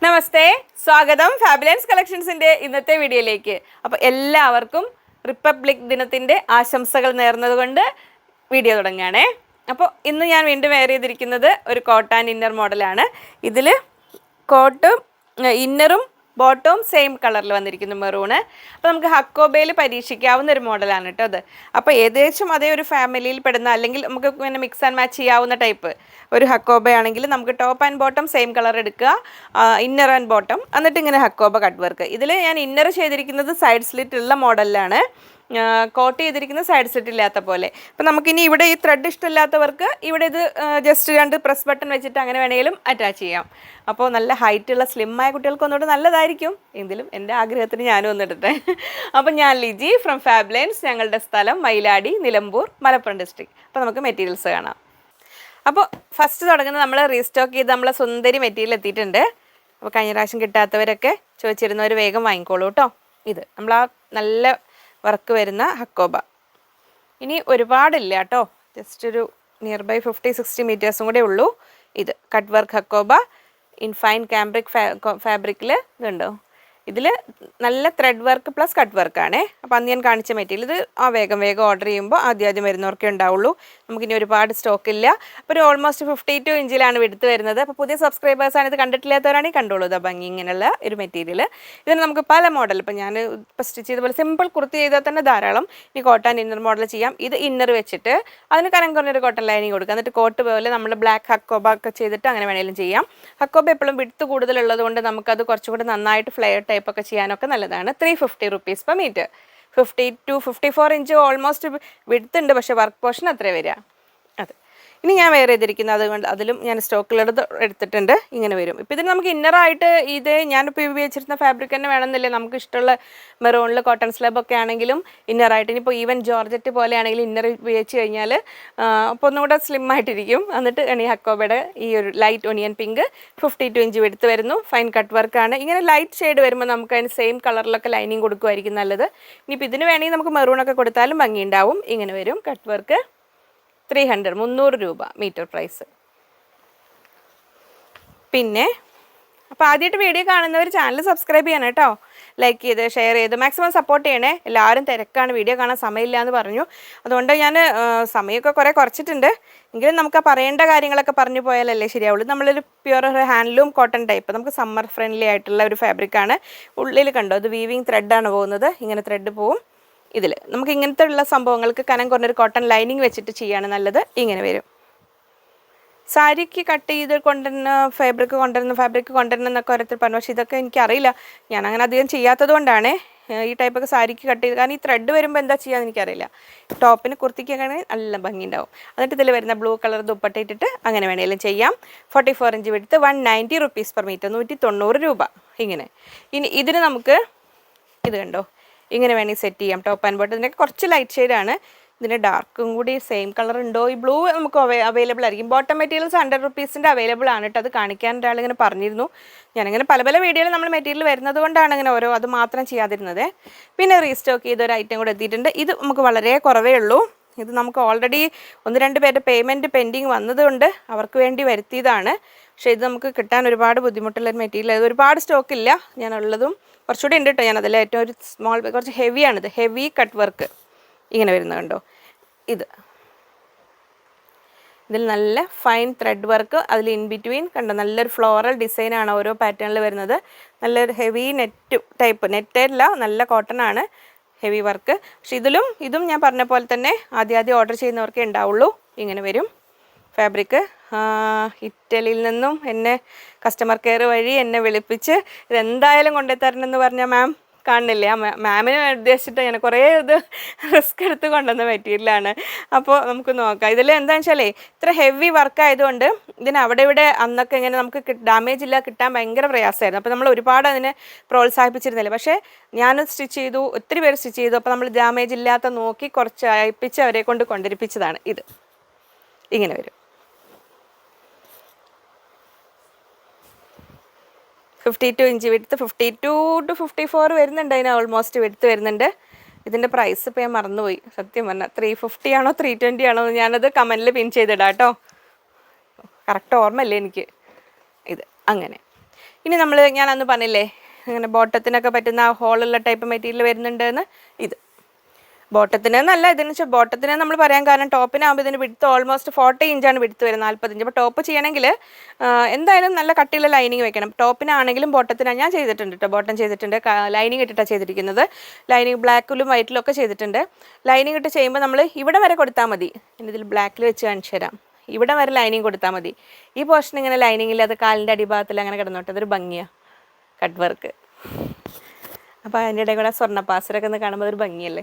നമസ്തേ, സ്വാഗതം ഫാബുലൻസ് കളക്ഷൻസിൻ്റെ ഇന്നത്തെ വീഡിയോയിലേക്ക്. അപ്പോൾ എല്ലാവർക്കും റിപ്പബ്ലിക് ദിനത്തിൻ്റെ ആശംസകൾ നേർന്നതുകൊണ്ട് വീഡിയോ തുടങ്ങുകയാണേ. അപ്പോൾ ഇന്ന് ഞാൻ വീണ്ടും വെയർ ചെയ്തിരിക്കുന്നത് ഒരു കോട്ട് ആൻഡ് ഇന്നർ മോഡലാണ്. ഇതിൽ കോട്ടും ഇന്നറും ബോട്ടവും സെയിം കളറിൽ വന്നിരിക്കുന്നു, മെറൂണ്. അപ്പോൾ നമുക്ക് ഹക്കോബയിൽ പരീക്ഷിക്കാവുന്ന ഒരു മോഡലാണ് കേട്ടോ അത്. അപ്പോൾ ഏകദേശം അതേ ഒരു ഫാമിലിയിൽ പെടുന്ന, അല്ലെങ്കിൽ നമുക്ക് ഇങ്ങനെ മിക്സ് ആൻഡ് മാച്ച് ചെയ്യാവുന്ന ടൈപ്പ് ഒരു ഹക്കോബയാണെങ്കിൽ നമുക്ക് top and bottom same colour എടുക്കുക, ഇന്നർ ആൻഡ് ബോട്ടം, എന്നിട്ട് ഇങ്ങനെ ഹക്കോബ കട്ട് വർക്ക്. ഇതിൽ ഞാൻ ഇന്നർ ചെയ്തിരിക്കുന്നത് സൈഡ് സ്ലിറ്റ് ഉള്ള മോഡലിലാണ്, കോട്ട് ചെയ്തിരിക്കുന്ന സൈഡ് സ്ലിറ്റ് ഇല്ലാത്ത പോലെ. അപ്പോൾ നമുക്കിനി ഇവിടെ ഈ ത്രെഡ് ഇഷ്ടമില്ലാത്തവർക്ക് ഇവിടെ ഇത് ജസ്റ്റ് 2 പ്രസ് ബട്ടൺ വെച്ചിട്ട് അങ്ങനെ വേണമെങ്കിലും അറ്റാച്ച് ചെയ്യാം. അപ്പോൾ നല്ല ഹൈറ്റുള്ള സ്ലിമ്മായ കുട്ടികൾക്ക് ഒന്നുകൂടെ നല്ലതായിരിക്കും. എങ്കിലും എൻ്റെ ആഗ്രഹത്തിന് ഞാനും ഒന്നിടട്ടെ. അപ്പോൾ ഞാൻ ലിജി ഫ്രം ഫാബുലൻസ്. ഞങ്ങളുടെ സ്ഥലം മയിലാടി, നിലമ്പൂർ, മലപ്പുറം ഡിസ്ട്രിക്ട്. അപ്പോൾ നമുക്ക് മെറ്റീരിയൽസ് കാണാം. അപ്പോൾ ഫസ്റ്റ് തുടങ്ങുന്നത് നമ്മൾ റീസ്റ്റോക്ക് ചെയ്ത് നമ്മളെ സുന്ദരി മെറ്റീരിയൽ എത്തിയിട്ടുണ്ട്. അപ്പോൾ കഴിഞ്ഞ പ്രാവശ്യം കിട്ടാത്തവരൊക്കെ ചോദിച്ചിരുന്നവർ വേഗം വാങ്ങിക്കോളൂ കേട്ടോ. ഇത് നമ്മൾ ആ നല്ല വർക്ക് വരുന്ന ഹക്കോബ. ഇനി ഒരുപാടില്ല കേട്ടോ, ജസ്റ്റ് ഒരു നിയർ ബൈ 50-60 മീറ്റേഴ്സും കൂടെ ഉള്ളൂ. ഇത് cut work hakoba in fine cambric ഫാബ്രിക്കിൽ ഇതുണ്ടോ. ഇതിൽ നല്ല ത്രെഡ് വർക്ക് പ്ലസ് കട്ട് വർക്കാണേ. അപ്പോൾ അന്ന് ഞാൻ കാണിച്ച മെറ്റീരിയൽ ഇത് വേഗം ഓർഡർ ചെയ്യുമ്പോൾ ആദ്യം വരുന്നവർക്കേ ഉണ്ടാവുള്ളൂ. നമുക്കിനി ഒരുപാട് സ്റ്റോക്ക് ഇല്ല. അപ്പോൾ ഒരു ഓൾമോസ്റ്റ് 52 ഇഞ്ചിലാണ് എടുത്ത് വരുന്നത്. അപ്പോൾ പുതിയ സബ്സ്ക്രൈബേഴ്സാണ് ഇത് കണ്ടിട്ടില്ലാത്തവരാണെങ്കിൽ കണ്ടോളൂ. ഇതാ ഭംഗി ഇങ്ങനെയുള്ള ഒരു മെറ്റീരിയൽ. ഇതിന് നമുക്ക് പല മോഡൽ, ഇപ്പോൾ ഞാൻ ഇപ്പോൾ സ്റ്റിച്ച് ചെയ്ത പോലെ സിമ്പിൾ കുർത്തി ചെയ്താൽ തന്നെ ധാരാളം. ഇനി കോട്ടൺ ഇന്നർ മോഡൽ ചെയ്യാം. ഇത് ഇന്നർ വെച്ചിട്ട് അതിന് കനം കുറഞ്ഞൊരു കോട്ടൺ ലൈനിങ് കൊടുക്കുക, എന്നിട്ട് കോട്ട് പോലെ നമ്മൾ ബ്ലാക്ക് ഹക്കോബ ഒക്കെ ചെയ്തിട്ട് അങ്ങനെ വേണമെങ്കിലും ചെയ്യാം. ഹക്കോബ എപ്പോഴും വിഡ്ത്ത് കൂടുതലുള്ളത് കൊണ്ട് നമുക്കത് കുറച്ചും കൂടി നന്നായിട്ട് ഫ്ലെയർ ടൈപ്പൊക്കെ ചെയ്യാനൊക്കെ നല്ലതാണ്. 350 rupees per metre. 52-54 inch almost width ഉണ്ട്, പക്ഷേ വർക്ക് പോർഷൻ അത്രേ വരിക. അത് ഇനി ഞാൻ വെയർ ചെയ്തിരിക്കുന്നത് അതുകൊണ്ട് അതിലും ഞാൻ സ്റ്റോക്കിലെടുത്ത് എടുത്തിട്ടുണ്ട്. ഇങ്ങനെ വരും. ഇപ്പോൾ ഇതിന് നമുക്ക് ഇന്നറായിട്ട് ഇത് ഞാനിപ്പോൾ ഉപയോഗിച്ചിരുന്ന ഫാബ്രിക് തന്നെ വേണമെന്നില്ല. നമുക്ക് ഇഷ്ടമുള്ള മെറൂണിൽ കോട്ടൺ സ്ലബൊക്കെ ആണെങ്കിലും ഇന്നറായിട്ട്, ഇനിയിപ്പോൾ ഈവൻ ജോർജറ്റ് പോലെ ആണെങ്കിലും ഇന്നർ ഉപയോഗിച്ച് കഴിഞ്ഞാൽ അപ്പോൾ ഒന്നും കൂടെ സ്ലിം ആയിട്ടിരിക്കും. എന്നിട്ട് ഈ ഹക്കോബയുടെ ഈ ഒരു ലൈറ്റ് ഒനിയൻ പിങ്ക് 52 ഇഞ്ച് എടുത്ത് വരുന്നു. ഫൈൻ കട്ട് വർക്കാണ്. ഇങ്ങനെ ലൈറ്റ് ഷെയ്ഡ് വരുമ്പോൾ നമുക്ക് അതിന് സെയിം കളറിലൊക്കെ ലൈനിങ് കൊടുക്കുമായിരിക്കും നല്ലത്. ഇനിയിപ്പോൾ ഇതിന് വേണമെങ്കിൽ നമുക്ക് മെറൂണൊക്കെ കൊടുത്താലും ഭംഗിയുണ്ടാവും. ഇങ്ങനെ വരും കട്ട് വർക്ക്. 300 രൂപ മീറ്റർ പ്രൈസ്. പിന്നെ അപ്പോൾ ആദ്യമായിട്ട് വീഡിയോ കാണുന്നവർ ചാനൽ സബ്സ്ക്രൈബ് ചെയ്യണം കേട്ടോ. ലൈക്ക് ചെയ്ത് ഷെയർ ചെയ്ത് മാക്സിമം സപ്പോർട്ട് ചെയ്യണേ. എല്ലാവരും തിരക്കാണ്, വീഡിയോ കാണാൻ സമയമില്ല എന്ന് പറഞ്ഞു. അതുകൊണ്ട് ഞാൻ സമയമൊക്കെ കുറച്ചിട്ടുണ്ട്. എങ്കിലും നമുക്ക് പറയേണ്ട കാര്യങ്ങളൊക്കെ പറഞ്ഞു പോയാലല്ലേ ശരിയാവുള്ളൂ. നമ്മളൊരു പ്യുവർ ഹാൻഡ്ലൂം കോട്ടൺ ടൈപ്പ്, നമുക്ക് സമ്മർ ഫ്രണ്ട്ലി ആയിട്ടുള്ള ഒരു ഫാബ്രിക്കാണ്. ഉള്ളിൽ കണ്ടോ, ഇത് വീവിങ് ത്രെഡാണ് പോകുന്നത്. ഇങ്ങനെ ത്രെഡ് പോവും. ഇതിൽ നമുക്ക് ഇങ്ങനത്തെ ഉള്ള സംഭവങ്ങൾക്ക് കനം കുറഞ്ഞൊരു കോട്ടൺ ലൈനിങ് വെച്ചിട്ട് ചെയ്യാണ് നല്ലത്. ഇങ്ങനെ വരും. സാരിക്ക് കട്ട് ചെയ്ത് കൊണ്ടുവരുന്ന ഫാബ്രിക് കൊണ്ടുവരുന്നൊക്കെ ഓരോരുത്തർ പറഞ്ഞു. പക്ഷേ ഇതൊക്കെ എനിക്കറിയില്ല, ഞാൻ അങ്ങനെ അധികം ചെയ്യാത്തത് കൊണ്ടാണ് ഈ ടൈപ്പൊക്കെ സാരിക്ക് കട്ട് ചെയ്ത്. കാരണം ഈ ത്രെഡ് വരുമ്പോൾ എന്താ ചെയ്യാന്ന് എനിക്കറിയില്ല. ടോപ്പിന് കുർത്തിക്കൊക്കെ നല്ല ഭംഗി ഉണ്ടാവും. എന്നിട്ട് ഇതിൽ വരുന്ന ബ്ലൂ കളർ ദുപ്പട്ട ഇട്ടിട്ട് അങ്ങനെ വേണമെങ്കിലും ചെയ്യാം. 44 ഇഞ്ച് വിടുത്ത് 190 റുപ്പീസ് പെർ മീറ്റർ, 190 രൂപ. ഇങ്ങനെ ഇനി ഇതിന് നമുക്ക് ഇത് കണ്ടോ ഇങ്ങനെ വേണമെങ്കിൽ സെറ്റ് ചെയ്യാം. ടോപ്പ് ആൻഡ് ബോട്ടം ഇതിനൊക്കെ കുറച്ച് ലൈറ്റ് ഷെയ്ഡാണ്. ഇതിന് ഡാർക്കും കൂടി സെയിം കളർ ഉണ്ടോ? ഈ ബ്ലൂ നമുക്ക് അവൈലബിൾ ആയിരിക്കും. ബോട്ടം മെറ്റീരിയൽസ് 100 റുപ്പീസിൻ്റെ അവൈലബിൾ ആണ് കേട്ടോ. അത് കാണിക്കാൻ ഒരാളിങ്ങനെ പറഞ്ഞിരുന്നു. ഞാനിങ്ങനെ പല വീഡിയോയിൽ നമ്മൾ മെറ്റീരിയൽ വരുന്നത് കൊണ്ടാണ് അങ്ങനെ ഓരോ അത് മാത്രം ചെയ്യാതിരുന്നത്. പിന്നെ റീസ്റ്റോക്ക് ചെയ്ത ഒരു ഐറ്റം കൂടെ എത്തിയിട്ടുണ്ട്. ഇത് നമുക്ക് വളരെ കുറവേ ഉള്ളൂ. ഇത് നമുക്ക് ഓൾറെഡി 1-2 പേരുടെ പേയ്മെൻറ്റ് പെൻഡിങ് വന്നതുകൊണ്ട് അവർക്ക് വേണ്ടി വരുത്തിയതാണ്. പക്ഷേ ഇത് നമുക്ക് കിട്ടാൻ ഒരുപാട് ബുദ്ധിമുട്ടുള്ളൊരു മെറ്റീരിയൽ. അത് ഒരുപാട് സ്റ്റോക്കില്ല. ഞാനുള്ളതും കുറച്ചുകൂടി ഉണ്ട് കേട്ടോ. ഞാൻ അതിൽ ഏറ്റവും ഒരു സ്മോൾ കുറച്ച് ഹെവിയാണിത്. ഹെവി കട്ട് വർക്ക് ഇങ്ങനെ വരുന്നത് കണ്ടോ. ഇതിൽ നല്ല ഫൈൻ ത്രെഡ് വർക്ക്, അതിൽ ഇൻ ബിറ്റ്വീൻ കണ്ടോ നല്ലൊരു ഫ്ലോറൽ ഡിസൈനാണ് ഓരോ പാറ്റേണിൽ വരുന്നത്. നല്ലൊരു ഹെവി നെറ്റ് ടൈപ്പ്, നെറ്റല്ല, നല്ല കോട്ടൺ ആണ്, ഹെവി വർക്ക്. പക്ഷെ ഇതും ഞാൻ പറഞ്ഞ പോലെ തന്നെ ആദ്യം ഓർഡർ ചെയ്യുന്നവർക്കേ ഉണ്ടാവുള്ളൂ. ഇങ്ങനെ വരും ഫാബ്രിക്. ഇറ്റലിയിൽ നിന്നും എന്നെ കസ്റ്റമർ കെയർ വഴി എന്നെ വിളിപ്പിച്ച് ഇതെന്തായാലും കൊണ്ടുതരണമെന്ന് പറഞ്ഞാൽ മാം കാണുന്നില്ലേ, മാമിനെ ഉദ്ദേശിച്ചിട്ട് ഞാൻ കുറേ ഇത് റിസ്ക് എടുത്ത് കൊണ്ടുവന്ന മെറ്റീരിയലാണ്. അപ്പോൾ നമുക്ക് നോക്കാം. ഇതിൽ എന്താണെന്ന് വെച്ചാലേ ഇത്ര ഹെവി വർക്ക് ആയതുകൊണ്ട് ഇതിന് ഇവിടെ അന്നൊക്കെ ഇങ്ങനെ നമുക്ക് ഡാമേജ് ഇല്ല, കിട്ടാൻ ഭയങ്കര പ്രയാസമായിരുന്നു. അപ്പോൾ നമ്മൾ ഒരുപാട് അതിനെ പ്രോത്സാഹിപ്പിച്ചിരുന്നില്ല. പക്ഷേ ഞാൻ സ്റ്റിച്ച് ചെയ്തു, ഒത്തിരി പേര് സ്റ്റിച്ച് ചെയ്തു. അപ്പോൾ നമ്മൾ ഡാമേജ് ഇല്ലാത്ത നോക്കി കുറച്ച് അയപ്പിച്ച് അവരെ കൊണ്ട് കൊണ്ടിരിപ്പിച്ചതാണ്. ഇത് ഇങ്ങനെ വരും. 52 ഇഞ്ച് വിടുത്ത്, 52 to 54 വരുന്നുണ്ട്. അതിന് ഓൾമോസ്റ്റ് വിടുത്ത് വരുന്നുണ്ട്. ഇതിൻ്റെ പ്രൈസ് ഇപ്പോൾ ഞാൻ മറന്നുപോയി സത്യം പറഞ്ഞാൽ. 350 ആണോ 320 ആണോ ഞാനത് കമൻറ്റിൽ പിൻ ചെയ്തിടാം കേട്ടോ. കറക്റ്റ് ഓർമ്മയില്ലേ എനിക്ക്. ഇത് അങ്ങനെ ഇനി ഞാൻ അന്ന് പറഞ്ഞില്ലേ അങ്ങനെ ബോട്ടത്തിനൊക്കെ പറ്റുന്ന ആ ഹോളുള്ള ടൈപ്പ് മെറ്റീരിയൽ വരുന്നുണ്ടെന്ന്. ഇത് ബോട്ടത്തിനെന്നല്ല, ഇതിന് വെച്ചാൽ ബോട്ടത്തിനെ നമ്മൾ പറയാൻ കാരണം ടോപ്പിനാകുമ്പോൾ ഇതിന് വിടുത്ത് ഓൾമോസ്റ്റ് 40 ഇഞ്ചാണ് വിടുത്ത് വരുന്നത്, 40 ഇഞ്ച്. അപ്പോൾ ടോപ്പ് ചെയ്യണമെങ്കിൽ എന്തായാലും നല്ല കട്ടിയുള്ള ലൈനിങ് വെക്കണം. ടോപ്പിനാണെങ്കിലും ബോട്ടത്തിനാണ് ഞാൻ ചെയ്തിട്ടുണ്ട് കേട്ടോ, ബോട്ടം ചെയ്തിട്ടുണ്ട്, ലൈനിങ് ഇട്ടിട്ടാണ് ചെയ്തിരിക്കുന്നത്. ലൈനിങ് ബ്ലാക്കിലും വൈറ്റിലും ഒക്കെ ചെയ്തിട്ടുണ്ട്. ലൈനിങ് ഇട്ട് ചെയ്യുമ്പോൾ നമ്മൾ ഇവിടെ വരെ കൊടുത്താൽ മതി. ഇതിൽ ബ്ലാക്കിൽ വെച്ച് കാണിച്ചു തരാം. ഇവിടെ വരെ ലൈനിങ് കൊടുത്താൽ മതി. ഈ പോർഷൻ ഇങ്ങനെ ലൈനിങ് ഇല്ലാതെ കാലിൻ്റെ അടിഭാഗത്തിൽ അങ്ങനെ കിടന്നോട്ടെ, അതൊരു ഭംഗിയാണ് കട്ട് വർക്ക്. അപ്പോൾ അതിൻ്റെ ഇടയിൽ കൂടെ സ്വർണ്ണപ്പാസരൊക്കെ ഒന്ന് കാണുമ്പോൾ അതൊരു ഭംഗിയല്ലേ.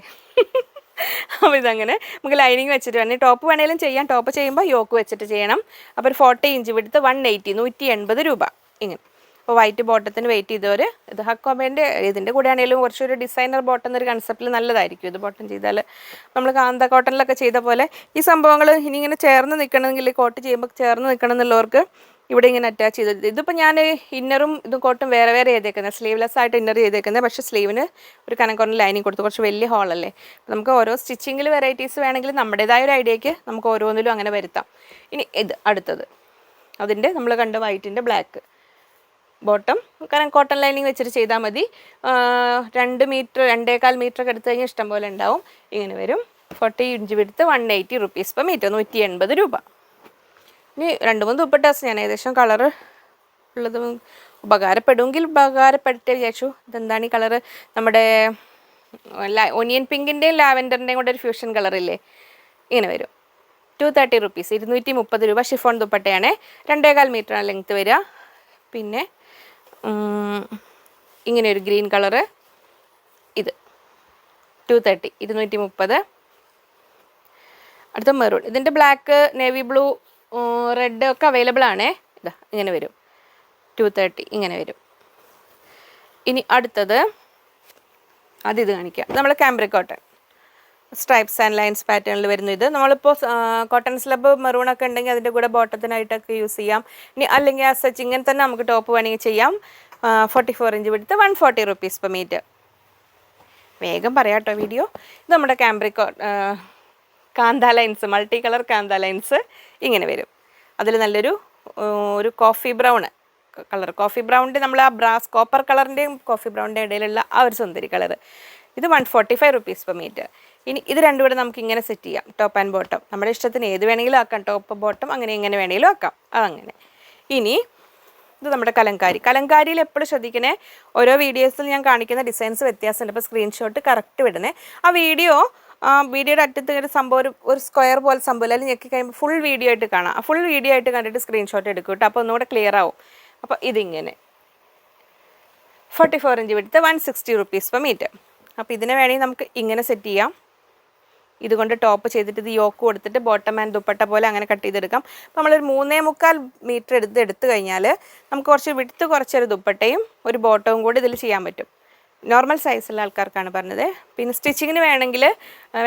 അപ്പോൾ ഇതങ്ങനെ നമുക്ക് ലൈനിങ് വെച്ചിട്ട് വേണം. ടോപ്പ് വേണമെങ്കിലും ചെയ്യാം. ടോപ്പ് ചെയ്യുമ്പോൾ യോക്ക് വെച്ചിട്ട് ചെയ്യണം. അപ്പോൾ ഒരു 40 ഇഞ്ച് വിടുത്ത് 180, 180 രൂപ ഇങ്ങനെ. അപ്പോൾ വൈറ്റ് ബോട്ടത്തിന് വെയിറ്റ് ചെയ്തവർ ഇത് ഹക്കോബേൻ്റെ ഇതിൻ്റെ കൂടെ ആണെങ്കിലും കുറച്ചൊരു ഡിസൈനർ ബോട്ടം എന്നൊരു കൺസെപ്റ്റിൽ നല്ലതായിരിക്കും ഇത് ബോട്ടം ചെയ്താൽ. നമ്മൾ കാന്ത കോട്ടണിലൊക്കെ ചെയ്ത പോലെ ഈ സംഭവങ്ങൾ ഇനി ഇങ്ങനെ ചേർന്ന് നിൽക്കണമെങ്കിൽ കോട്ട് ചെയ്യുമ്പോൾ ചേർന്ന് നിൽക്കണം എന്നുള്ളവർക്ക് ഇവിടെ ഇങ്ങനെ അറ്റാച്ച് ചെയ്തത്. ഇതിപ്പോൾ ഞാൻ ഇന്നറും ഇതും കോട്ടും വേറെ വേറെ ചെയ്തേക്കുന്നത്, സ്ലീവ്ലെസ് ആയിട്ട് ഇന്നർ ചെയ്തേക്കുന്നത്. പക്ഷേ സ്ലീവിന് ഒരു കനക്കൊന്ന് ലൈനിങ് കൊടുത്തു, കുറച്ച് വലിയ ഹോളല്ലേ. നമുക്ക് ഓരോ സ്റ്റിച്ചിങ്ങിൽ വെറൈറ്റീസ് വേണമെങ്കിൽ നമ്മുടേതായ ഒരു ഐഡിയയ്ക്ക് നമുക്ക് ഓരോന്നിലും അങ്ങനെ വരുത്താം. ഇനി ഇത് അടുത്തത് അതിൻ്റെ നമ്മൾ കണ്ട വൈറ്റിൻ്റെ ബ്ലാക്ക് ബോട്ടം കാരണം കോട്ടൺ ലൈനിങ് വെച്ചിട്ട് ചെയ്താൽ മതി. 2 മീറ്റർ 2.25 മീറ്റർ ഒക്കെ എടുത്തു കഴിഞ്ഞാൽ ഇഷ്ടം പോലെ ഉണ്ടാവും. ഇങ്ങനെ വരും. 40 ഇഞ്ച് വിടുത്ത് 180 റുപ്പീസ് പെർ മീറ്റർ, 180 രൂപ. ഇനി 2-3 ദുപ്പട്ടാസ് ഞാൻ ഏകദേശം കളറ് ഉള്ളത് ഉപകാരപ്പെടുമെങ്കിൽ ഉപകാരപ്പെട്ടേ വിചാരിച്ചു. ഇതെന്താണ് ഈ കളറ്, നമ്മുടെ ഒനിയൻ പിങ്കിൻ്റെയും ലാവൻഡറിൻ്റെയും കൂടെ ഒരു ഫ്യൂഷൻ കളറില്ലേ, ഇങ്ങനെ വരും. 230 റുപ്പീസ്, 230 രൂപ. ഷിഫോൺ ദുപ്പട്ടയാണ്. 2.25 മീറ്ററാണ് ലെങ്ത്ത് വരിക. പിന്നെ ഇങ്ങനെ ഒരു ഗ്രീൻ കളറ്, ഇത് 230, 230. അടുത്ത മെറൂൺ, ഇതിൻ്റെ ബ്ലാക്ക്, നേവി ബ്ലൂ, റെഡ് ഒക്കെ അവൈലബിൾ ആണ്. ഇതാ ഇങ്ങനെ വരും, 230 ഇങ്ങനെ വരും. ഇനി അടുത്തത് ഇത് കാണിക്കാം. നമ്മൾ cambric cotton stripes and lines പാറ്റേണിൽ വരുന്നു. ഇത് നമ്മളിപ്പോൾ കോട്ടൺ സ്ലബ് മെറൂണൊക്കെ ഉണ്ടെങ്കിൽ അതിൻ്റെ കൂടെ ബോട്ടത്തിനായിട്ടൊക്കെ യൂസ് ചെയ്യാം. ഇനി അല്ലെങ്കിൽ ആ സച്ച് ഇങ്ങനെ തന്നെ നമുക്ക് ടോപ്പ് വേണമെങ്കിൽ ചെയ്യാം. 44 ഇഞ്ച് വിടുത്ത് 140 റുപ്പീസ് പെർ മീറ്റർ. വേഗം പറയാം കേട്ടോ വീഡിയോ. ഇത് നമ്മുടെ കാംബ്രിക് കാന്ത ലൈൻസ്, മൾട്ടി കളർ കാന്ത ലൈൻസ് ഇങ്ങനെ വരും. അതിൽ നല്ലൊരു കോഫി ബ്രൗൺ കളർ, കോഫി ബ്രൗണിൻ്റെ നമ്മൾ ആ ബ്രാസ് കോപ്പർ കളറിൻ്റെയും കോഫി ബ്രൗണിൻ്റെ ഇടയിലുള്ള ആ ഒരു സുന്ദരി കളർ. ഇത് 145 റുപ്പീസ് പെർ മീറ്റർ. ഇനി ഇത് രണ്ടും കൂടെ നമുക്ക് ഇങ്ങനെ സെറ്റ് ചെയ്യാം, ടോപ്പ് ആൻഡ് ബോട്ടം. നമ്മുടെ ഇഷ്ടത്തിന് ഏത് വേണമെങ്കിലും ആക്കാം, ടോപ്പ് ബോട്ടം അങ്ങനെ എങ്ങനെ വേണമെങ്കിലും ആക്കാം, അതങ്ങനെ. ഇനി ഇത് നമ്മുടെ കലങ്കാരിയിൽ എപ്പോഴും ശ്രദ്ധിക്കണേ, ഓരോ വീഡിയോസിൽ ഞാൻ കാണിക്കുന്ന ഡിസൈൻസ് വ്യത്യാസമുണ്ട്. അപ്പോൾ സ്ക്രീൻഷോട്ട് കറക്റ്റ് വിടണേ. ആ വീഡിയോയുടെ അറ്റത്ത് ഒരു സംഭവം ഒരു സ്ക്വയർ പോലെ സംഭവം അല്ലെങ്കിൽ ഞെക്കി കഴിയുമ്പോൾ ഫുൾ വീഡിയോ ആയിട്ട് കാണാം. ഫുൾ വീഡിയോ ആയിട്ട് കണ്ടിട്ട് സ്ക്രീൻഷോട്ട് എടുക്കും കേട്ടോ, അപ്പോൾ ഒന്നുകൂടെ ക്ലിയർ ആവും. അപ്പോൾ ഇതിങ്ങനെ 44 ഇഞ്ച് വിടുത്ത് 160 റുപ്പീസ് പെർ മീറ്റർ. അപ്പോൾ ഇതിനെ വേണമെങ്കിൽ നമുക്ക് ഇങ്ങനെ സെറ്റ് ചെയ്യാം. ഇതുകൊണ്ട് ടോപ്പ് ചെയ്തിട്ട് ഇത് യോക്ക് കൊടുത്തിട്ട് ബോട്ടം ആൻഡ് ദുപ്പട്ട പോലെ അങ്ങനെ കട്ട് ചെയ്തെടുക്കാം. അപ്പോൾ നമ്മളൊരു 3.25 മീറ്റർ എടുത്തു കഴിഞ്ഞാൽ നമുക്ക് കുറച്ചൊരു ദുപ്പട്ടയും ഒരു ബോട്ടവും കൂടി ഇതിൽ ചെയ്യാൻ പറ്റും. നോർമൽ സൈസുള്ള ആൾക്കാർക്കാണ് പറഞ്ഞത്. പിന്നെ സ്റ്റിച്ചിങ്ങിന്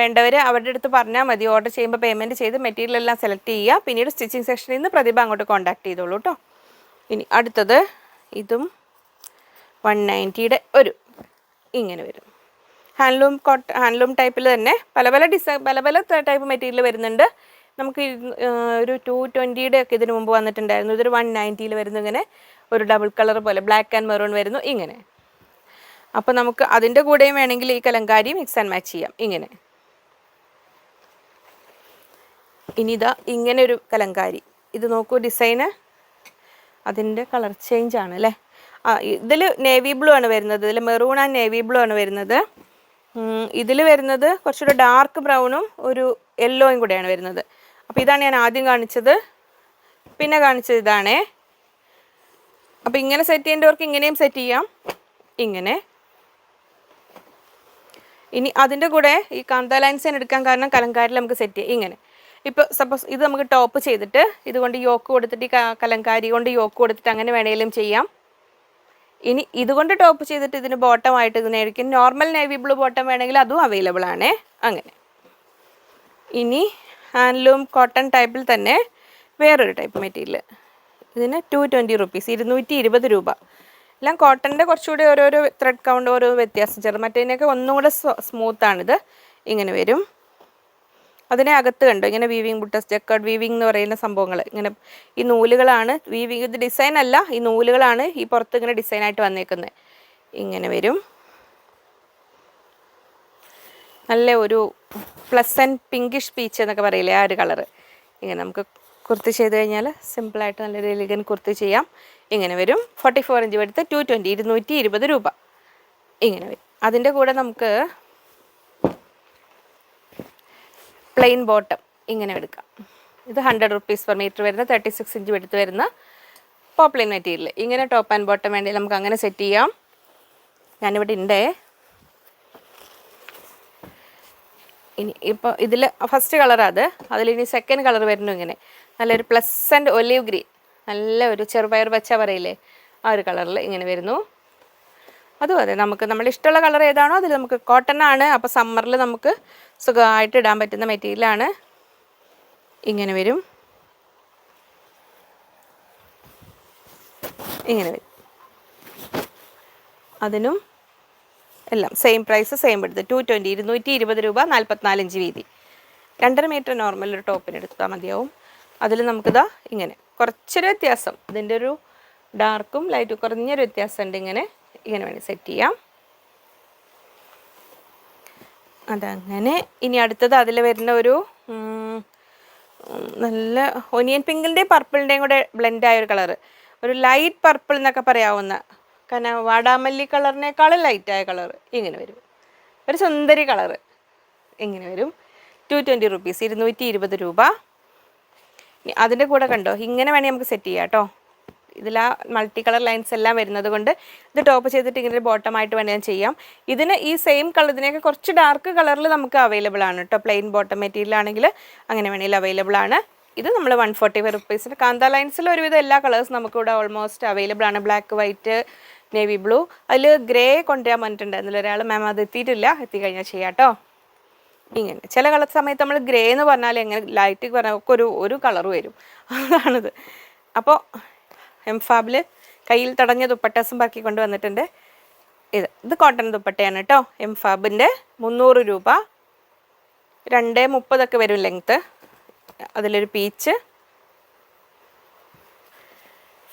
വേണ്ടവർ അവരുടെ അടുത്ത് പറഞ്ഞാൽ മതി. ഓർഡർ ചെയ്യുമ്പോൾ പേയ്മെൻറ്റ് ചെയ്ത് മെറ്റീരിയൽ എല്ലാം സെലക്ട് ചെയ്യുക. പിന്നീട് സ്റ്റിച്ചിങ് സെക്ഷനിൽ നിന്ന് പ്രതിഭ അങ്ങോട്ട് കോൺടാക്ട് ചെയ്തോളൂ കേട്ടോ. ഇനി അടുത്തത് ഇതും 190യുടെ ഒരു ഇങ്ങനെ വരും. ഹാൻഡ്ലൂം ടൈപ്പിൽ തന്നെ പല ടൈപ്പ് മെറ്റീരിയൽ വരുന്നുണ്ട്. നമുക്ക് ഒരു 220യുടെ ഒക്കെ ഇതിന് മുമ്പ് വന്നിട്ടുണ്ടായിരുന്നു. ഇതൊരു 190യിൽ വരുന്നു. ഇങ്ങനെ ഒരു ഡബിൾ കളർ പോലെ ബ്ലാക്ക് ആൻഡ് മെറൂൺ വരുന്നു ഇങ്ങനെ. അപ്പോൾ നമുക്ക് അതിൻ്റെ കൂടെയും വേണമെങ്കിൽ ഈ കലങ്കാരി മിക്സ് ആൻഡ് മാച്ച് ചെയ്യാം ഇങ്ങനെ. ഇനി ഇതാ ഇങ്ങനെ ഒരു കലങ്കാരി, ഇത് നോക്കൂ ഡിസൈന്, അതിൻ്റെ കളർ ചേഞ്ച് ആണ് അല്ലേ. ഇതിൽ നേവി ബ്ലൂ ആണ് വരുന്നത്, ഇതിൽ മെറൂൺ ആൻഡ് നേവി ബ്ലൂ ആണ് വരുന്നത്. ഇതിൽ വരുന്നത് കുറച്ചൊരു ഡാർക്ക് ബ്രൗണും ഒരു യെല്ലോയും കൂടെയാണ് വരുന്നത്. അപ്പോൾ ഇതാണ് ഞാൻ ആദ്യം കാണിച്ചത്, പിന്നെ കാണിച്ചത് ഇതാണേ. അപ്പോൾ ഇങ്ങനെ സെറ്റ് ചെയ്യേണ്ടവർക്ക് ഇങ്ങനെയും സെറ്റ് ചെയ്യാം ഇങ്ങനെ. ഇനി അതിൻ്റെ കൂടെ ഈ കാന്ത ലൈൻസ് എടുക്കാൻ കാരണം കലങ്കാരിൽ നമുക്ക് സെറ്റ് ചെയ്യാം ഇങ്ങനെ. ഇപ്പോൾ സപ്പോസ് ഇത് നമുക്ക് ടോപ്പ് ചെയ്തിട്ട് ഇതുകൊണ്ട് യോക്ക് കൊടുത്തിട്ട് ഈ കലങ്കാരി കൊണ്ട് യോക്ക് കൊടുത്തിട്ട് അങ്ങനെ വേണമെങ്കിലും ചെയ്യാം. ഇനി ഇതുകൊണ്ട് ടോപ്പ് ചെയ്തിട്ട് ഇതിന് ബോട്ടമായിട്ട് ഇതിനായിരിക്കും. നോർമൽ നേവി ബ്ലൂ ബോട്ടം വേണമെങ്കിൽ അതും അവൈലബിൾ ആണ് അങ്ങനെ. ഇനി ഹാൻഡ്ലൂം കോട്ടൺ ടൈപ്പിൽ തന്നെ വേറൊരു ടൈപ്പ് മെറ്റീരിയൽ, ഇതിന് 220 റുപ്പീസ്, 220 രൂപ. എല്ലാം കോട്ടൻ്റെ കുറച്ചുകൂടി ഓരോരോ ത്രെഡ് കൗണ്ട് ഓരോ വ്യത്യാസം ചേർന്ന്, മറ്റേതിനൊക്കെ ഒന്നും കൂടെ സ്മൂത്താണിത് ഇങ്ങനെ വരും. അതിനെ അകത്ത് കണ്ടോ ഇങ്ങനെ വീവിങ് ബുട്ടസ്, ജക്കാർഡ് വീവിങ് എന്ന് പറയുന്ന സംഭവങ്ങൾ. ഇങ്ങനെ ഈ നൂലുകളാണ് വീവിങ്, ഇത് ഡിസൈൻ അല്ല, ഈ നൂലുകളാണ് ഈ പുറത്ത് ഇങ്ങനെ ഡിസൈനായിട്ട് വന്നേക്കുന്നത്. ഇങ്ങനെ വരും. നല്ല ഒരു പ്ലസൻറ്റ് പിങ്കിഷ് പീച്ച് എന്നൊക്കെ പറയില്ലേ, ആ ഒരു കളറ്. ഇങ്ങനെ നമുക്ക് കുർത്തി ചെയ്ത് കഴിഞ്ഞാൽ സിമ്പിളായിട്ട് നല്ലൊരു എലിഗൻ കുർത്തി ചെയ്യാം. ഇങ്ങനെ വരും. 44 ഇഞ്ച് എടുത്ത് 220, 220 രൂപ. ഇങ്ങനെ വരും. അതിൻ്റെ കൂടെ നമുക്ക് പ്ലെയിൻ ബോട്ടം ഇങ്ങനെ എടുക്കാം. ഇത് 100 റുപ്പീസ് പെർ മീറ്റർ വരുന്ന 36 ഇഞ്ച് എടുത്ത് വരുന്ന പോപ്ലിൻ മെറ്റീരിയൽ. ഇങ്ങനെ ടോപ്പ് ആൻഡ് ബോട്ടം വേണ്ടി നമുക്ക് അങ്ങനെ സെറ്റ് ചെയ്യാം. ഞാനിവിടെ ഉണ്ടേ. ഇനി ഇപ്പോൾ ഇതിൽ ഫസ്റ്റ് കളർ അതിലിനി സെക്കൻഡ് കളർ വരുന്നു. ഇങ്ങനെ നല്ലൊരു പ്ലസൻറ്റ് ഒലീവ് ഗ്രീൻ, നല്ല ഒരു ചെറുപയർ പച്ച പറയില്ലേ, ആ ഒരു കളറിൽ ഇങ്ങനെ വരുന്നു. അതും അതെ, നമുക്ക് നമ്മുടെ ഇഷ്ടമുള്ള കളർ ഏതാണോ അതിൽ നമുക്ക് കോട്ടൺ ആണ്. അപ്പോൾ സമ്മറിൽ നമുക്ക് സുഖമായിട്ട് ഇടാൻ പറ്റുന്ന മെറ്റീരിയലാണ്. ഇങ്ങനെ വരും. ഇങ്ങനെ വരും. അതിനും എല്ലാം സെയിം പ്രൈസ്, സെയിം എടുത്ത് 220, 220 രൂപ. 44 ഇഞ്ച് വീതി. 2.5 മീറ്റർ നോർമൽ ഒരു ടോപ്പിന് എടുത്താൽ മതിയാവും. അതിൽ നമുക്കിതാ ഇങ്ങനെ കുറച്ചൊരു വ്യത്യാസം, ഇതിൻ്റെ ഒരു ഡാർക്കും ലൈറ്റും കുറഞ്ഞൊരു വ്യത്യാസം ഉണ്ട്. ഇങ്ങനെ വേണ്ടി സെറ്റ് ചെയ്യാം. അതങ്ങനെ. ഇനി അടുത്തത് അതിൽ വരുന്ന ഒരു നല്ല ഒനിയൻ പിങ്കിൻ്റെയും പർപ്പിളിൻ്റെയും കൂടെ ബ്ലെൻഡായ ഒരു കളറ്, ഒരു ലൈറ്റ് പർപ്പിൾ എന്നൊക്കെ പറയാവുന്ന, കാരണം വാടാമല്ലി കളറിനേക്കാളും ലൈറ്റായ കളറ്. ഇങ്ങനെ വരും. ഒരു സുന്ദരി കളറ്. ഇങ്ങനെ വരും. 220 റുപ്പീസ്, 220 രൂപ. അതിൻ്റെ കൂടെ കണ്ടോ ഇങ്ങനെ വേണമെങ്കിൽ നമുക്ക് സെറ്റ് ചെയ്യാം കേട്ടോ. ഇതിൽ ആ മൾട്ടി കളർ ലൈൻസ് എല്ലാം വരുന്നത് കൊണ്ട് ഇത് ടോപ്പ് ചെയ്തിട്ട് ഇങ്ങനെ ബോട്ടമായിട്ട് വേണമെങ്കിൽ ഞാൻ ചെയ്യാം. ഇതിന് ഈ സെയിം കളർ, ഇതിനൊക്കെ കുറച്ച് ഡാർക്ക് കളറിൽ നമുക്ക് അവൈലബിൾ ആണ് കേട്ടോ. പ്ലെയിൻ ബോട്ടം മെറ്റീരിയൽ ആണെങ്കിൽ അങ്ങനെ വേണമെങ്കിൽ അവൈലബിൾ ആണ്. ഇത് നമ്മൾ 145 റുപ്പീസിന് കാന്ത ലൈൻസിൽ ഒരുവിധം എല്ലാ കളേഴ്സ് നമുക്കിവിടെ ഓൾമോസ്റ്റ് അവൈലബിൾ ആണ്. Black, white, navy blue. അതിൽ ഗ്രേ കൊണ്ടുവരാൻ പറഞ്ഞിട്ടുണ്ടായിരുന്നില്ല ഒരാൾ. മാം അത് എത്തിയിട്ടില്ല, എത്തിക്കഴിഞ്ഞാൽ ചെയ്യാം കേട്ടോ. ഇങ്ങനെ ചില കളർ സമയത്ത് നമ്മൾ ഗ്രേ എന്ന് പറഞ്ഞാൽ എങ്ങനെ ലൈറ്റ് പറഞ്ഞാൽ ഒക്കെ ഒരു കളർ വരും, അതാണിത്. അപ്പോൾ എംഫാബിൽ കയ്യിൽ തടഞ്ഞ ദുപ്പട്ടാസും ബാക്കി കൊണ്ട് വന്നിട്ടുണ്ട്. ഇത് കോട്ടൺ ദുപ്പട്ടയാണ് കേട്ടോ. എംഫാബിൻ്റെ 300 രൂപ. 230 വരും ലെങ്ത്ത്. അതിലൊരു പീച്ച്,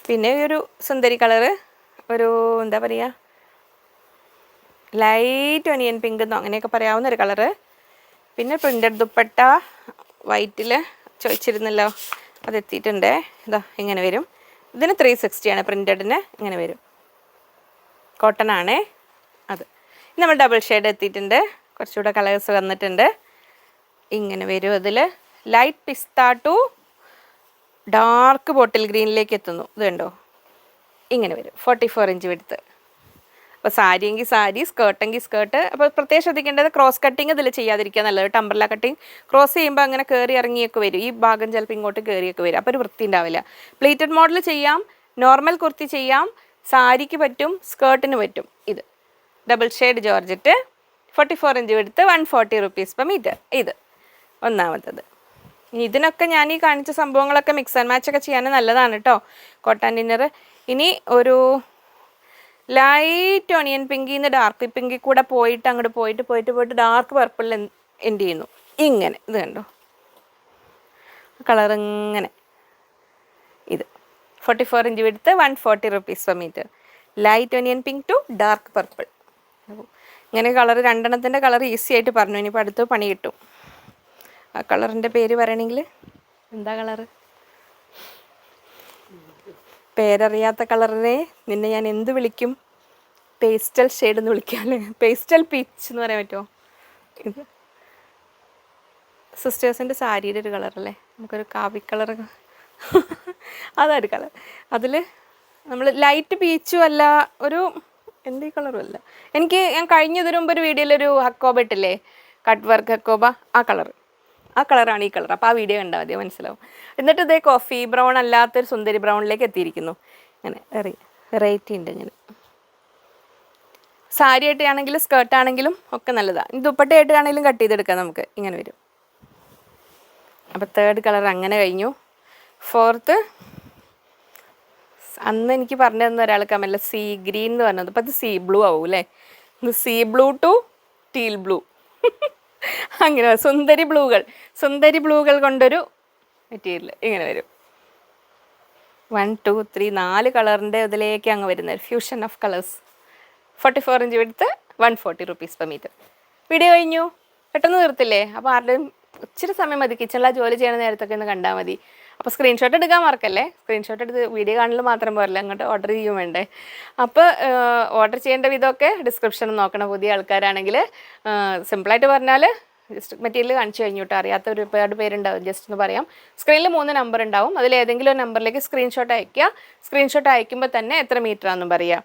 പിന്നെ ഒരു സുന്ദരി കളറ്, ഒരു എന്താ പറയുക ലൈറ്റ് ഒനിയൻ പിങ്ക് എന്നോ അങ്ങനെയൊക്കെ പറയാവുന്ന ഒരു കളറ്. പിന്നെ പ്രിൻ്റഡ് ദുപ്പട്ട വൈറ്റിൽ ചോദിച്ചിരുന്നല്ലോ, അതെത്തിയിട്ടുണ്ട്. ഇതാ ഇങ്ങനെ വരും. ഇതിന് 360 ആണ് പ്രിൻ്റഡിന്. ഇങ്ങനെ വരും. കോട്ടൺ ആണേ അത്. നമ്മൾ ഡബിൾ ഷെയ്ഡ് എത്തിയിട്ടുണ്ട്. കുറച്ചുകൂടെ കളേഴ്സ് വന്നിട്ടുണ്ട്. ഇങ്ങനെ വരും. അതിൽ light pista to dark bottle ഗ്രീനിലേക്ക് എത്തുന്നു. ഇത് കണ്ടോ ഇങ്ങനെ വരും. 44 ഇഞ്ച് വിടുത്ത്. അപ്പോൾ സാരി എങ്കിൽ സാരി, സ്കേർട്ടെങ്കിൽ സ്കേർട്ട്. അപ്പോൾ പ്രത്യേകം ശ്രദ്ധിക്കേണ്ടത് ക്രോസ് കട്ടിങ് ഇതിൽ ചെയ്യാതിരിക്കുക നല്ലത്. ടംബ്രല കട്ടിങ് ക്രോസ് ചെയ്യുമ്പോൾ അങ്ങനെ കയറി ഇറങ്ങിയൊക്കെ വരും. ഈ ഭാഗം ചിലപ്പോൾ ഇങ്ങോട്ട് കയറിയൊക്കെ വരും. അപ്പോൾ ഒരു വൃത്തി ഉണ്ടാവില്ല. പ്ലീറ്റഡ് മോഡൽ ചെയ്യാം, നോർമൽ കുർത്തി ചെയ്യാം, സാരിക്ക് പറ്റും, സ്കേർട്ടിന് പറ്റും. ഇത് ഡബിൾ ഷെയ്ഡ് ജോർജറ്റ് 44 ഇഞ്ച് വിടുത്ത് 140 റുപ്പീസ് പെർ മീറ്റർ. ഇത് ഒന്നാമത്തത്. ഇതിനൊക്കെ ഞാൻ ഈ കാണിച്ച സംഭവങ്ങളൊക്കെ മിക്സ് ആൻഡ് മാച്ച് ഒക്കെ ചെയ്യാൻ നല്ലതാണ് കേട്ടോ. Cotton dinner. ഇനി ഒരു ലൈറ്റ് ഒണിയൻ പിങ്കിൽ നിന്ന് ഡാർക്ക് പിങ്കിൽ കൂടെ പോയിട്ട് അങ്ങോട്ട് പോയിട്ട് ഡാർക്ക് പർപ്പിളിൽ എൻഡ് ചെയ്യുന്നു. ഇങ്ങനെ ഇത് കണ്ടോ കളർ ഇങ്ങനെ. ഇത് 44 ഇഞ്ച് വിടുത്ത് 140 rupees per metre. Light onion pink to dark purple. ഇങ്ങനെ കളർ രണ്ടെണ്ണത്തിൻ്റെ കളർ ഈസി ആയിട്ട് പറഞ്ഞു. ഇനിയിപ്പോൾ അടുത്ത് പണി കിട്ടും. ആ കളറിൻ്റെ പേര് പറയണമെങ്കിൽ എന്താ കളറ്? പേരറിയാത്ത കളറിനെ നിന്നെ ഞാൻ എന്ത് വിളിക്കും? പേസ്റ്റൽ ഷെയ്ഡ് എന്ന് വിളിക്കാമല്ലേ? പേസ്റ്റൽ പീച്ച് എന്ന് പറയാൻ പറ്റുമോ? ഇത് സിസ്റ്റേഴ്സിൻ്റെ സാരിയുടെ ഒരു കളറല്ലേ, നമുക്കൊരു കാവി കളർ അതൊരു കളർ. അതിൽ നമ്മൾ ലൈറ്റ് പീച്ചും അല്ല, ഒരു എന്ത് കളറും അല്ല. ഞാൻ കഴിഞ്ഞതിന് മുമ്പ് ഒരു വീഡിയോയിലൊരു ഹക്കോബ ഇട്ടില്ലേ, കട്ട് വർക്ക് ഹക്കോബ, ആ കളറാണ് ഈ കളർ. അപ്പോൾ ആ വീഡിയോ കണ്ടാൽ മതി, മനസ്സിലാവും. എന്നിട്ട് ഇതേ കോഫി ബ്രൗൺ അല്ലാത്തൊരു സുന്ദരി ബ്രൗണിലേക്ക് എത്തിയിരിക്കുന്നു. അങ്ങനെ വെറൈറ്റി ഉണ്ട്. ഇങ്ങനെ സാരി ആയിട്ടാണെങ്കിലും സ്കേർട്ടാണെങ്കിലും ഒക്കെ നല്ലതാണ്. ഇനി ദുപ്പട്ടയായിട്ടാണെങ്കിലും കട്ട് ചെയ്തെടുക്കാം നമുക്ക്. ഇങ്ങനെ വരും. അപ്പോൾ തേർഡ് കളർ അങ്ങനെ കഴിഞ്ഞു. ഫോർത്ത് അന്ന് എനിക്ക് പറഞ്ഞു തന്ന ഒരാൾ കമല്ല സീ ഗ്രീൻ എന്ന് പറഞ്ഞത്. അപ്പോൾ അത് സീ ബ്ലൂ ആവും അല്ലേ? ഇത് sea blue to teal blue. അങ്ങനെ സുന്ദരി ബ്ലൂകൾ കൊണ്ടൊരു മെറ്റീരിയൽ ഇങ്ങനെ വരും. 1 2 3 4 കളറിൻ്റെ ഇതിലേക്ക് അങ്ങ് വരുന്നത് ഫ്യൂഷൻ ഓഫ് കളേഴ്സ്. 44 ഇഞ്ച് എടുത്ത് 140 rupees per meter. വീഡിയോ കഴിഞ്ഞു, പെട്ടെന്ന് തീർത്തില്ലേ? അപ്പോൾ ആരുടെയും ഇച്ചിരി സമയം മതി, കിച്ചണിലെ ജോലി ചെയ്യണ നേരത്തൊക്കെ ഒന്ന് കണ്ടാൽ മതി. അപ്പോൾ സ്ക്രീൻഷോട്ട് എടുക്കാൻ മറക്കല്ലേ. സ്ക്രീൻഷോട്ട് എടുത്ത് വീഡിയോ കാണൽ മാത്രം പോരല്ല, അങ്ങോട്ട് ഓർഡർ ചെയ്യും വേണ്ടേ. അപ്പോൾ ഓർഡർ ചെയ്യേണ്ട വിധമൊക്കെ ഡിസ്ക്രിപ്ഷനിൽ നോക്കണം. പുതിയ ആൾക്കാരാണെങ്കിൽ സിമ്പിളായിട്ട് പറഞ്ഞാൽ ജസ്റ്റ് മെറ്റീരിയൽ കാണിച്ചു കഴിഞ്ഞു കേട്ടോ. അറിയാത്ത ഒരുപാട് പേരുണ്ടാവും. ജസ്റ്റ് ഒന്ന് പറയാം. സ്ക്രീനിൽ 3 നമ്പർ ഉണ്ടാവും. അതിൽ ഏതെങ്കിലും ഒരു നമ്പറിലേക്ക് സ്ക്രീൻഷോട്ട് അയയ്ക്കുക. സ്ക്രീൻഷോട്ട് അയക്കുമ്പോൾ തന്നെ എത്ര മീറ്റർ ആണെന്നും പറയുക.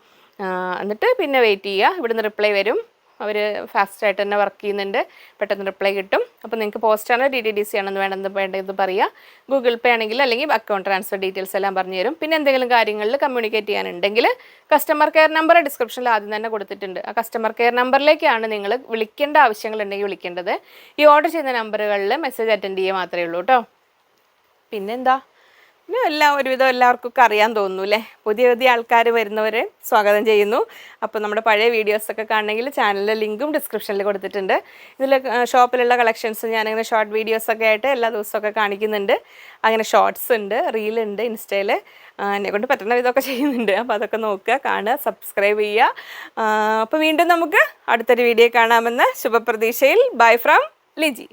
എന്നിട്ട് പിന്നെ വെയിറ്റ് ചെയ്യുക. ഇവിടുന്ന് റിപ്ലൈ വരും. അവർ ഫാസ്റ്റായിട്ട് തന്നെ വർക്ക് ചെയ്യുന്നുണ്ട്, പെട്ടെന്ന് റിപ്ലൈ കിട്ടും. അപ്പോൾ നിങ്ങൾക്ക് പോസ്റ്റാണോ DTDC ആണെന്ന് വേണ്ടത് പറയുക. ഗൂഗിൾ പേ ആണെങ്കിൽ അല്ലെങ്കിൽ അക്കൗണ്ട് ട്രാൻസ്ഫർ ഡീറ്റെയിൽസ് എല്ലാം പറഞ്ഞു തരും. പിന്നെ എന്തെങ്കിലും കാര്യങ്ങളിൽ കമ്മ്യൂണിക്കേറ്റ് ചെയ്യാനുണ്ടെങ്കിൽ കസ്റ്റമർ കെയർ നമ്പർ ഡിസ്ക്രിപ്ഷനിൽ ആദ്യം തന്നെ കൊടുത്തിട്ടുണ്ട്. ആ കസ്റ്റമർ കെയർ നമ്പറിലേക്കാണ് നിങ്ങൾ വിളിക്കേണ്ട ആവശ്യങ്ങളുണ്ടെങ്കിൽ വിളിക്കേണ്ടത്. ഈ ഓർഡർ ചെയ്യുന്ന നമ്പറുകളിൽ മെസ്സേജ് അറ്റൻഡ് ചെയ്യുക മാത്രമേ ഉള്ളൂ കേട്ടോ. പിന്നെന്താ, പിന്നെ ഒരുവിധം എല്ലാവർക്കും ഒക്കെ അറിയാൻ തോന്നുന്നു അല്ലേ. പുതിയ ആൾക്കാർ വരുന്നവരെ സ്വാഗതം ചെയ്യുന്നു. അപ്പോൾ നമ്മുടെ പഴയ വീഡിയോസൊക്കെ കാണണമെങ്കിൽ ചാനലിലെ ലിങ്കും ഡിസ്ക്രിപ്ഷനിൽ കൊടുത്തിട്ടുണ്ട്. ഇതിൽ ഷോപ്പിലുള്ള കളക്ഷൻസ് ഞാനിങ്ങനെ ഷോർട്ട് വീഡിയോസൊക്കെ ആയിട്ട് എല്ലാ ദിവസമൊക്കെ കാണിക്കുന്നുണ്ട്. അങ്ങനെ ഷോർട്സ് ഉണ്ട്, റീലുണ്ട്, ഇൻസ്റ്റയിൽ എന്നെക്കൊണ്ട് പറ്റുന്ന വിധമൊക്കെ ചെയ്യുന്നുണ്ട്. അപ്പോൾ അതൊക്കെ നോക്കുക, കാണുക, സബ്സ്ക്രൈബ് ചെയ്യുക. അപ്പോൾ വീണ്ടും നമുക്ക് അടുത്തൊരു വീഡിയോ കാണാമെന്ന ശുഭപ്രതീക്ഷയിൽ. Bye from Liji.